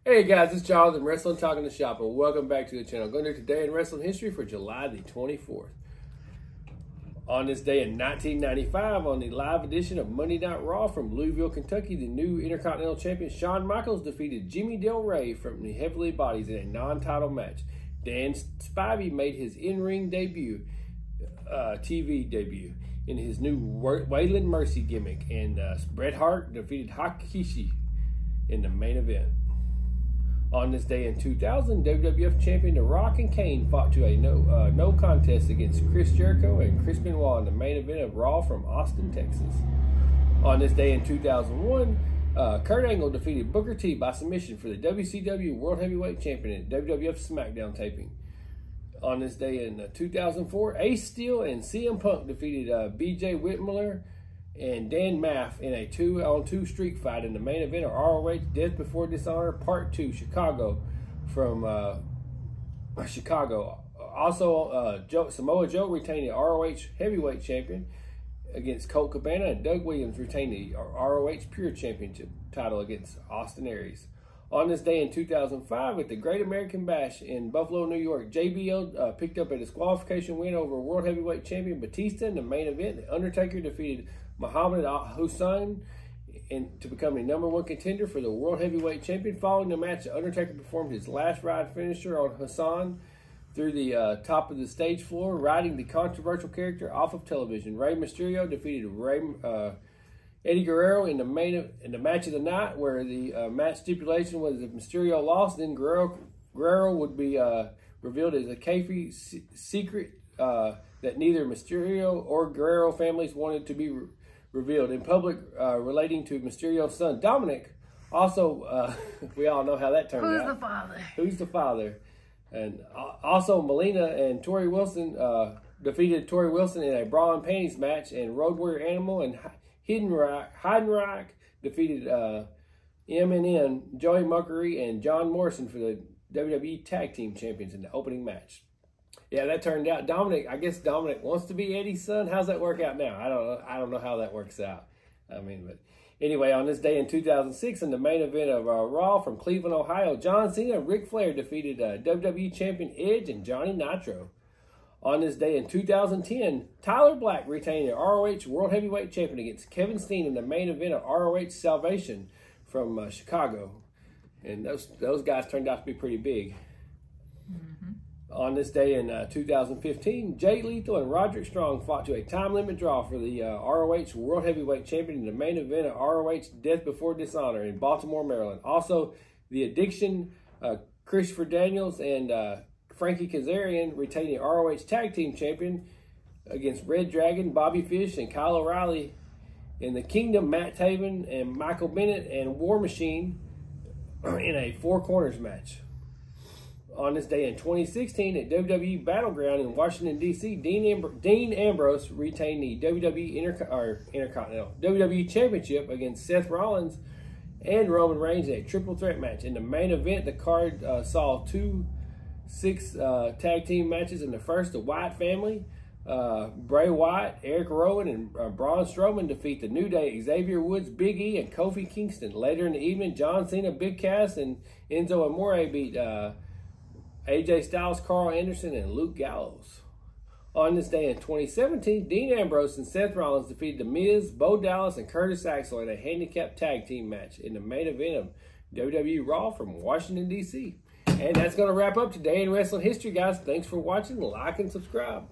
Hey guys, it's Jonathan, Wrestling Talking the Shop, and welcome back to the channel. Going to today in wrestling history for July the 24th. On this day in 1995, on the live edition of Monday Night Raw from Louisville, Kentucky, the new Intercontinental Champion Shawn Michaels defeated Jimmy Del Rey from the Heavenly Bodies in a non-title match. Dan Spivey made his in-ring debut, TV debut, in his new Waylon Mercy gimmick, and Bret Hart defeated Hakushi in the main event. On this day in 2000, WWF Champion The Rock and Kane fought to a no contest against Chris Jericho and Chris Benoit in the main event of Raw from Austin, Texas. On this day in 2001, Kurt Angle defeated Booker T by submission for the WCW World Heavyweight Champion at WWF SmackDown taping. On this day in 2004, Ace Steel and CM Punk defeated BJ Whitmiller and Dan Maff in a 2-on-2 streak fight in the main event of ROH Death Before Dishonor Part 2 Chicago from Chicago. Also, Samoa Joe retained the ROH Heavyweight Champion against Colt Cabana, and Doug Williams retained the ROH Pure Championship title against Austin Aries. On this day in 2005, at the Great American Bash in Buffalo, New York, JBL picked up a disqualification win over World Heavyweight Champion Batista in the main event. The Undertaker defeated Muhammad Hussein to become the #1 contender for the World Heavyweight Champion. Following the match, the Undertaker performed his last ride finisher on Hassan through the top of the stage floor, riding the controversial character off of television. Rey Mysterio defeated Eddie Guerrero in the match of the night, where the match stipulation was if Mysterio lost, then Guerrero would be revealed as a kayfabe secret that neither Mysterio or Guerrero families wanted to be revealed in public, relating to Mysterio's son Dominic. Also, we all know how that turned out. Who's the father? Who's the father? And also, Melina and Tori Wilson defeated Tori Wilson in a bra and panties match, and Road Warrior Animal and Heidenreich defeated MNN, Joey Muckery, and John Morrison for the WWE Tag Team Champions in the opening match. Yeah, that turned out. I guess Dominic wants to be Eddie's son. How's that work out now? I don't know how that works out. I mean, but anyway, on this day in 2006, in the main event of Raw from Cleveland, Ohio, John Cena and Ric Flair defeated WWE Champion Edge and Johnny Nitro. On this day in 2010, Tyler Black retained the ROH World Heavyweight Champion against Kevin Steen in the main event of ROH Salvation from Chicago. And those guys turned out to be pretty big. On this day in 2015, Jay Lethal and Roderick Strong fought to a time limit draw for the ROH World Heavyweight Champion in the main event of ROH Death Before Dishonor in Baltimore, Maryland. Also, The Addiction, Christopher Daniels and Frankie Kazarian retained the ROH Tag Team Champion against Red Dragon, Bobby Fish, and Kyle O'Reilly. In the Kingdom, Matt Taven and Michael Bennett and War Machine in a 4 corners match. On this day in 2016, at WWE Battleground in Washington, D.C., Dean Ambrose retained the Intercontinental WWE Championship against Seth Rollins and Roman Reigns in a triple threat match. In the main event, the card saw 2 6 tag team matches. In the first, the Wyatt family, Bray Wyatt, Eric Rowan, and Braun Strowman defeat the New Day, Xavier Woods, Big E, and Kofi Kingston. Later in the evening, John Cena, Big Cass, and Enzo Amore beat AJ Styles, Carl Anderson, and Luke Gallows. On this day in 2017, Dean Ambrose and Seth Rollins defeated The Miz, Bo Dallas, and Curtis Axel in a handicap tag team match in the main event of WWE Raw from Washington, D.C. And that's going to wrap up today in wrestling history, guys. Thanks for watching. Like and subscribe.